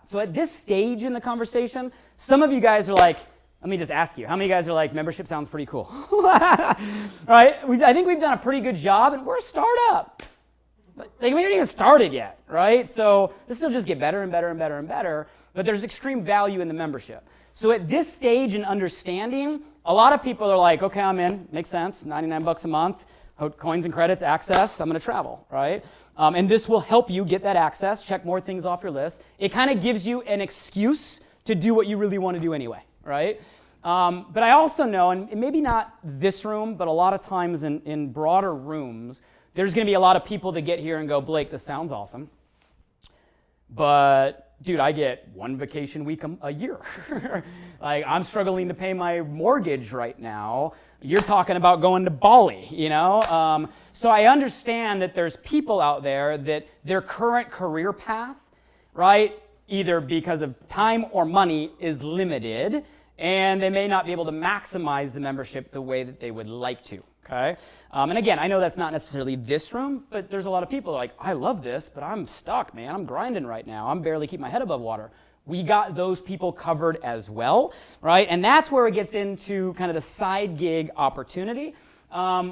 So at this stage in the conversation, some of you guys are like, let me just ask you, how many guys are like, membership sounds pretty cool? Right? I think we've done a pretty good job, and we're a startup. Like, we haven't even started yet, right? So this will just get better and better and better and better, but there's extreme value in the membership. So at this stage in understanding, a lot of people are like, okay, I'm in, makes sense, $99 a month, coins and credits, access, I'm gonna travel, right? And this will help you get that access, check more things off your list. It kind of gives you an excuse to do what you really want to do anyway, right? But I also know, and maybe not this room, but a lot of times in broader rooms, there's going to be a lot of people that get here and go, Blake, this sounds awesome, but dude, I get one vacation week a year. Like, I'm struggling to pay my mortgage right now. You're talking about going to Bali, you know? So I understand that there's people out there that their current career path, right, either because of time or money is limited, and they may not be able to maximize the membership the way that they would like to, okay? And again, I know that's not necessarily this room, but there's a lot of people like, I love this, but I'm stuck, man. I'm grinding right now. I'm barely keeping my head above water. We got those people covered as well, right? And that's where it gets into kind of the side gig opportunity,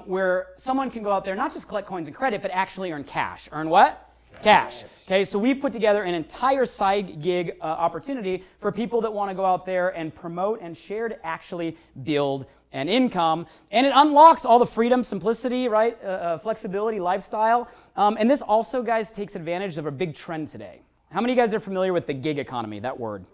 where someone can go out there, not just collect coins and credit, but actually earn cash. Earn what? Cash. Okay, so we've put together an entire side gig opportunity for people that want to go out there and promote and share to actually build an income. And it unlocks all the freedom, simplicity, right, flexibility, lifestyle. And this also, guys, takes advantage of a big trend today. How many of you guys are familiar with the gig economy, that word?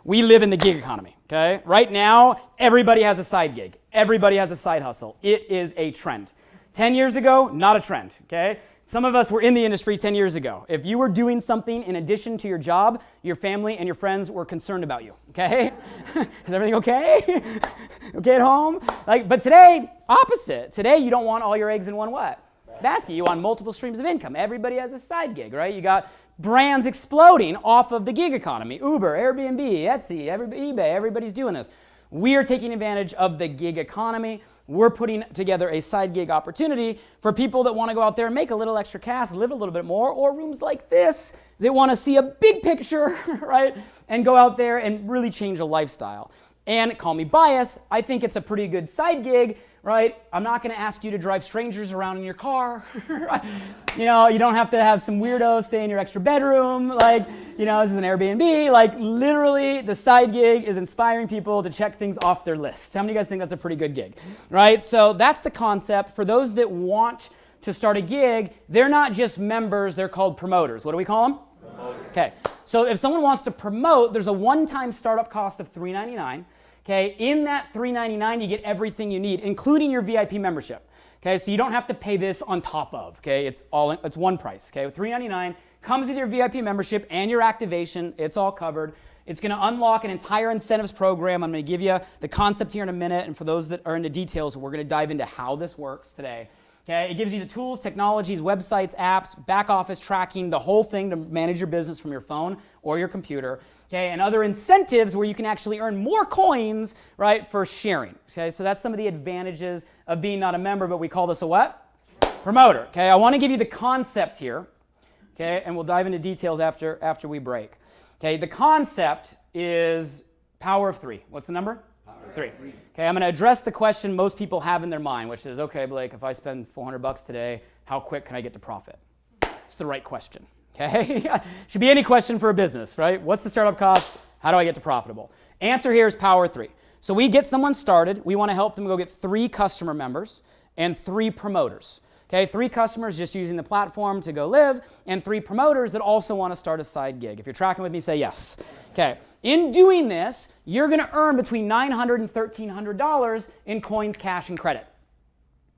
We live in the gig economy, okay? Right now, everybody has a side gig. Everybody has a side hustle. It is a trend. 10 years ago, not a trend, okay? Some of us were in the industry 10 years ago. If you were doing something in addition to your job, your family and your friends were concerned about you, okay? Is everything okay? Okay at home? But today, opposite. Today, you don't want all your eggs in one what? Basket. You want multiple streams of income. Everybody has a side gig, right? You got brands exploding off of the gig economy. Uber, Airbnb, Etsy, eBay, everybody's doing this. We are taking advantage of the gig economy. We're putting together a side gig opportunity for people that want to go out there and make a little extra cash, live a little bit more, or rooms like this that want to see a big picture, right? And go out there and really change a lifestyle. And call me biased, I think it's a pretty good side gig, right? I'm not going to ask you to drive strangers around in your car. You know, you don't have to have some weirdo stay in your extra bedroom. Like, you know, this is an Airbnb. Like, literally, the side gig is inspiring people to check things off their list. How many of you guys think that's a pretty good gig, right? So that's the concept. For those that want to start a gig, they're not just members, they're called promoters. What do we call them? Promoters. Okay, so if someone wants to promote, there's a one-time startup cost of $399. Okay, in that $399, you get everything you need, including your VIP membership. Okay, so you don't have to pay this on top of. Okay, it's one price. Okay, $399 comes with your VIP membership and your activation. It's all covered. It's going to unlock an entire incentives program. I'm going to give you the concept here in a minute, and for those that are into details, we're going to dive into how this works today. Okay, it gives you the tools, technologies, websites, apps, back office tracking, the whole thing to manage your business from your phone or your computer. Okay, and other incentives where you can actually earn more coins, right, for sharing. Okay, so that's some of the advantages of being not a member, but we call this a what? Promoter. Okay, I want to give you the concept here. Okay, and we'll dive into details after we break. Okay, the concept is power of three. What's the number? Three. Okay, I'm going to address the question most people have in their mind, which is, okay, Blake, if I spend $400 today, how quick can I get to profit? It's the right question. Okay, should be any question for a business, right? What's the startup cost? How do I get to profitable? Answer here is power three. So we get someone started. We want to help them go get 3 customer members and 3 promoters. Okay, 3 customers just using the platform to go live, and 3 promoters that also want to start a side gig. If you're tracking with me, say yes. Okay, in doing this, you're going to earn between $900 and $1,300 in coins, cash, and credit.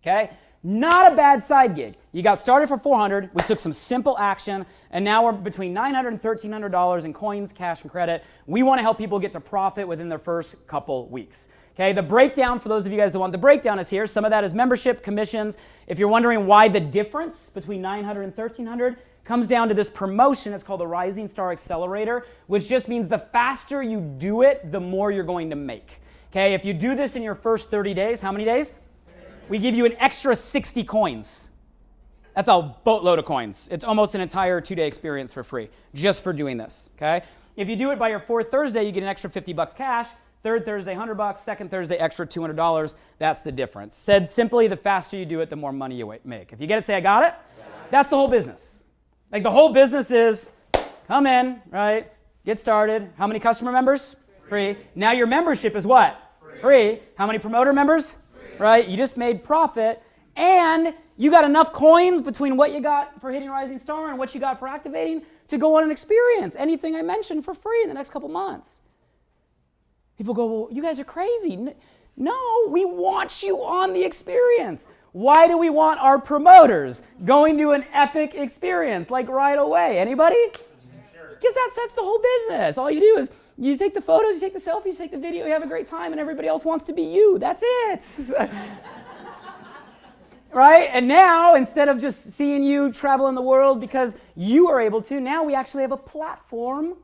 Okay. Not a bad side gig. You got started for $400, we took some simple action, and now we're between $900 and $1,300 in coins, cash, and credit. We want to help people get to profit within their first couple weeks. Okay, the breakdown, for those of you guys that want the breakdown, is here. Some of that is membership, commissions. If you're wondering why the difference between $900 and $1,300 comes down to this promotion, it's called the Rising Star Accelerator, which just means the faster you do it, the more you're going to make. Okay, if you do this in your first 30 days, how many days? We give you an extra 60 coins. That's a boatload of coins. It's almost an entire 2-day experience for free, just for doing this, okay? If you do it by your fourth Thursday, you get an extra $50 cash. Third Thursday, $100. Second Thursday, extra $200. That's the difference. Said simply, the faster you do it, the more money you make. If you get it, say, I got it. That's the whole business. Like the whole business is come in, right? Get started. How many customer members? Free. Now your membership is what? Free. How many promoter members? Free. Right? You just made profit, and you got enough coins between what you got for hitting Rising Star and what you got for activating to go on an experience. Anything I mentioned for free in the next couple months. People go, well, you guys are crazy. No, we want you on the experience. Why do we want our promoters going to an epic experience like right away? Anybody? Because that's the whole business. All you do is you take the photos, you take the selfies, you take the video, you have a great time, and everybody else wants to be you. That's it. Right? And now, instead of just seeing you travel in the world because you are able to, now we actually have a platform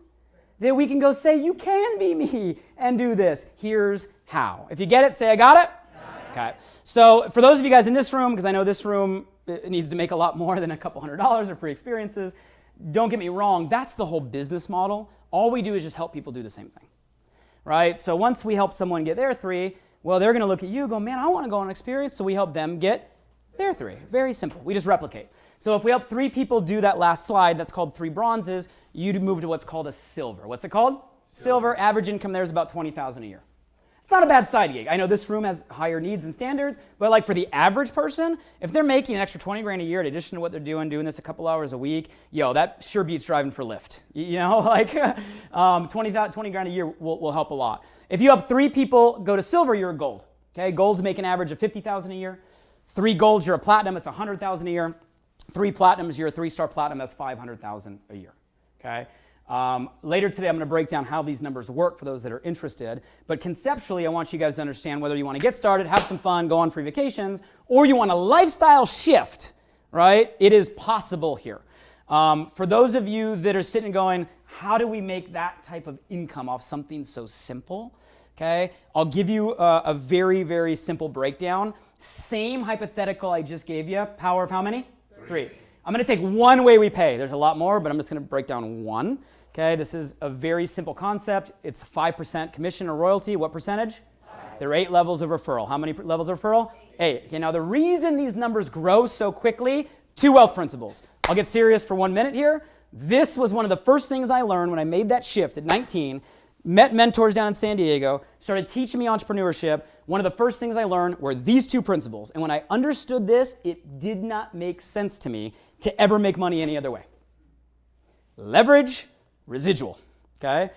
that we can go say, you can be me and do this. Here's how. If you get it, say, I got it. Okay. So for those of you guys in this room, because I know this room needs to make a lot more than a couple $100 or free experiences, don't get me wrong, that's the whole business model. All we do is just help people do the same thing. Right? So once we help someone get their 3, well, they're going to look at you and go, man, I want to go on an experience, so we help them get their 3. Very simple. We just replicate. So if we help 3 people do that last slide, that's called 3 bronzes, you'd move to what's called a silver. What's it called? Silver. Average income there is about $20,000 a year. It's not a bad side gig. I know this room has higher needs and standards, but like for the average person, if they're making an extra 20 grand a year in addition to what they're doing this a couple hours a week, yo, that sure beats driving for Lyft. You know, like 20 grand a year will help a lot. If you help 3 people go to silver, you're a gold. Okay, gold's make an average of $50,000 a year. 3 golds, you're a platinum, it's $100,000 a year. 3 platinums, you're a 3-star platinum, that's $500,000 a year. Okay. Later today, I'm going to break down how these numbers work for those that are interested. But conceptually, I want you guys to understand whether you want to get started, have some fun, go on free vacations, or you want a lifestyle shift, right? It is possible here. For those of you that are sitting going, how do we make that type of income off something so simple? Okay, I'll give you a very, very simple breakdown. Same hypothetical I just gave you. Power of how many? 3. I'm going to take one way we pay. There's a lot more, but I'm just going to break down one. Okay, this is a very simple concept. It's 5% commission or royalty. What percentage? 5. There are 8 levels of referral. How many levels of referral? 8. Okay, now the reason these numbers grow so quickly, 2 wealth principles. I'll get serious for 1 minute here. This was one of the first things I learned when I made that shift at 19. Met mentors down in San Diego, started teaching me entrepreneurship. One of the first things I learned were these 2 principles. And when I understood this, it did not make sense to me to ever make money any other way. Leverage, residual. Okay?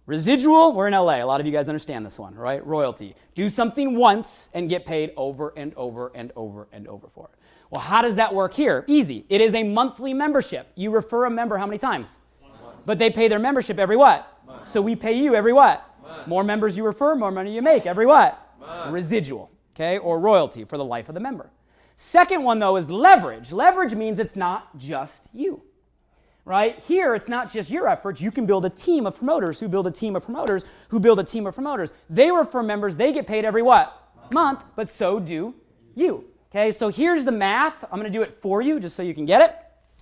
Residual, we're in LA. A lot of you guys understand this one, right? Royalty. Do something once and get paid over and over and over and over for it. Well, how does that work here? Easy. It is a monthly membership. You refer a member how many times? Once. But they pay their membership every what? Month. So we pay you every what? Month. More members you refer, more money you make. Every what? Month. Residual, okay? Or royalty for the life of the member. Second one, though, is leverage. Leverage means it's not just you, right? Here, it's not just your efforts. You can build a team of promoters who build a team of promoters who build a team of promoters. They refer members. They get paid every what? Month, but so do you. Okay, so here's the math. I'm going to do it for you just so you can get it.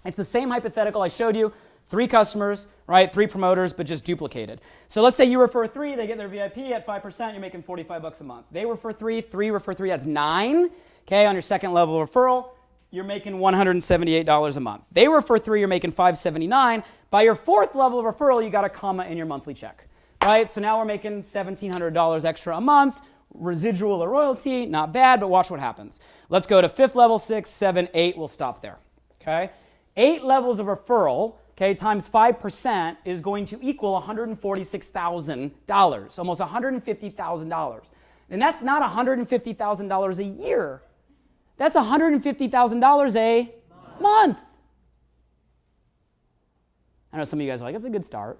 It's the same hypothetical I showed you. 3 customers, right? 3 promoters, but just duplicated. So let's say you refer 3, they get their VIP at 5%, you're making $45 a month. They refer 3, 3 refer 3, that's 9. Okay, on your second level referral, you're making $178 a month. They refer 3, you're making $579. By your 4th level of referral, you got a comma in your monthly check, right? So now we're making $1,700 extra a month. Residual or royalty, not bad, but watch what happens. Let's go to 5th level, 6, 7, 8. We'll stop there, okay? 8 levels of referral, okay, times 5% is going to equal $146,000, almost $150,000. And that's not $150,000 a year. That's $150,000 a month. I know some of you guys are like, that's a good start.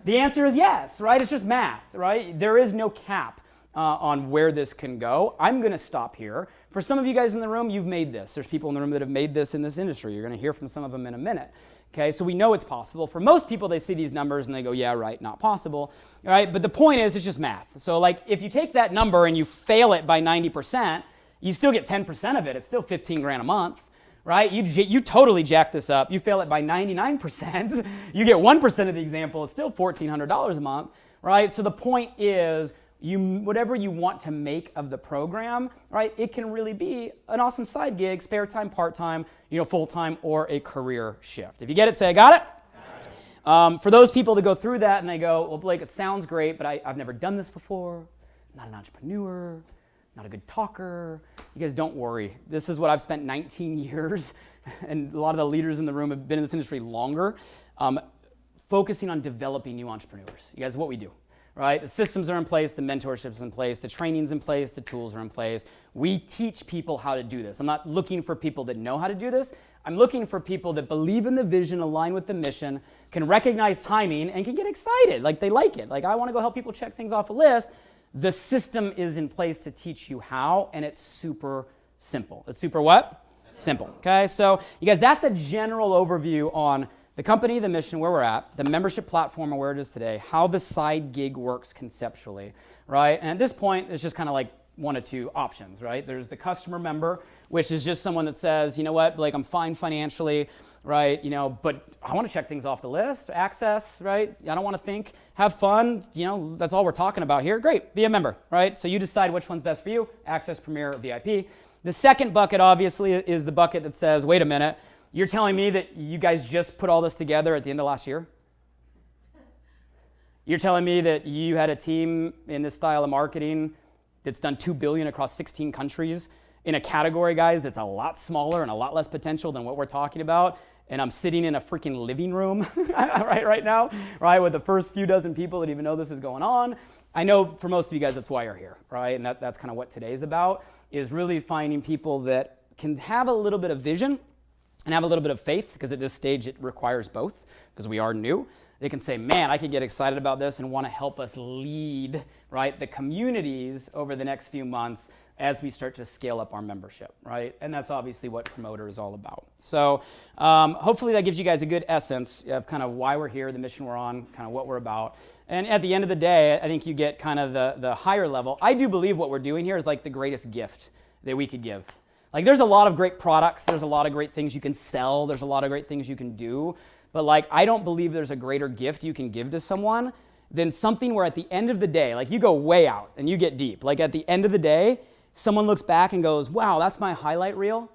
The answer is yes, right? It's just math, right? There is no cap on where this can go. I'm going to stop here. For some of you guys in the room, you've made this. There's people in the room that have made this in this industry. You're going to hear from some of them in a minute. Okay, so we know it's possible. For most people, they see these numbers and they go, yeah, right, not possible. All right, but the point is, it's just math. So like, if you take that number and you fail it by 90%, you still get 10% of it. It's still 15 grand a month, right? You totally jack this up. You fail it by 99%. You get 1% of the example. It's still $1,400 a month, right? So the point is, whatever you want to make of the program, right? It can really be an awesome side gig, spare time, part-time, full-time, or a career shift. If you get it, say, I got it. For those people that go through that and they go, well, Blake, it sounds great, but I've never done this before. I'm not an entrepreneur, not a good talker. You guys don't worry. This is what I've spent 19 years, and a lot of the leaders in the room have been in this industry longer, focusing on developing new entrepreneurs. You guys, what we do. Right? The systems are in place, the mentorship's in place, the training's in place, the tools are in place. We teach people how to do this. I'm not looking for people that know how to do this. I'm looking for people that believe in the vision, align with the mission, can recognize timing, and can get excited. Like they like it. Like I want to go help people check things off a list. The system is in place to teach you how, and it's super simple. It's super what? Simple. Okay, so you guys, that's a general overview on the company, the mission, where we're at, the membership platform and where it is today, how the side gig works conceptually, right? And at this point, it's just kind of like one of two options, right? There's the customer member, which is just someone that says, you know what, like I'm fine financially, right? But I want to check things off the list, access, right? I don't want to think, have fun, that's all we're talking about here. Great, be a member, right? So you decide which one's best for you, access, premier, or VIP. The second bucket, obviously, is the bucket that says, wait a minute, you're telling me that you guys just put all this together at the end of last year? You're telling me that you had a team in this style of marketing that's done $2 billion across 16 countries in a category, guys, that's a lot smaller and a lot less potential than what we're talking about, and I'm sitting in a freaking living room right now, right, with the first few dozen people that even know this is going on. I know for most of you guys, that's why you're here, right? And that's kind of what today's about, is really finding people that can have a little bit of vision and have a little bit of faith, because at this stage it requires both, because we are new. They can say, man, I could get excited about this and want to help us lead, right, the communities over the next few months as we start to scale up our membership, right? And that's obviously what Promoter is all about. So hopefully that gives you guys a good essence of kind of why we're here, the mission we're on, kind of what we're about. And at the end of the day, I think you get kind of the higher level. I do believe what we're doing here is like the greatest gift that we could give. Like there's a lot of great products, there's a lot of great things you can sell, there's a lot of great things you can do, but like I don't believe there's a greater gift you can give to someone than something where at the end of the day, like you go way out and you get deep, like at the end of the day, someone looks back and goes, wow, that's my highlight reel,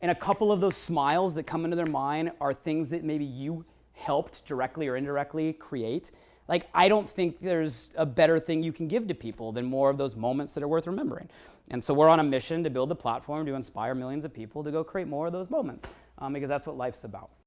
and a couple of those smiles that come into their mind are things that maybe you helped directly or indirectly create. Like, I don't think there's a better thing you can give to people than more of those moments that are worth remembering. And so we're on a mission to build a platform to inspire millions of people to go create more of those moments, because that's what life's about.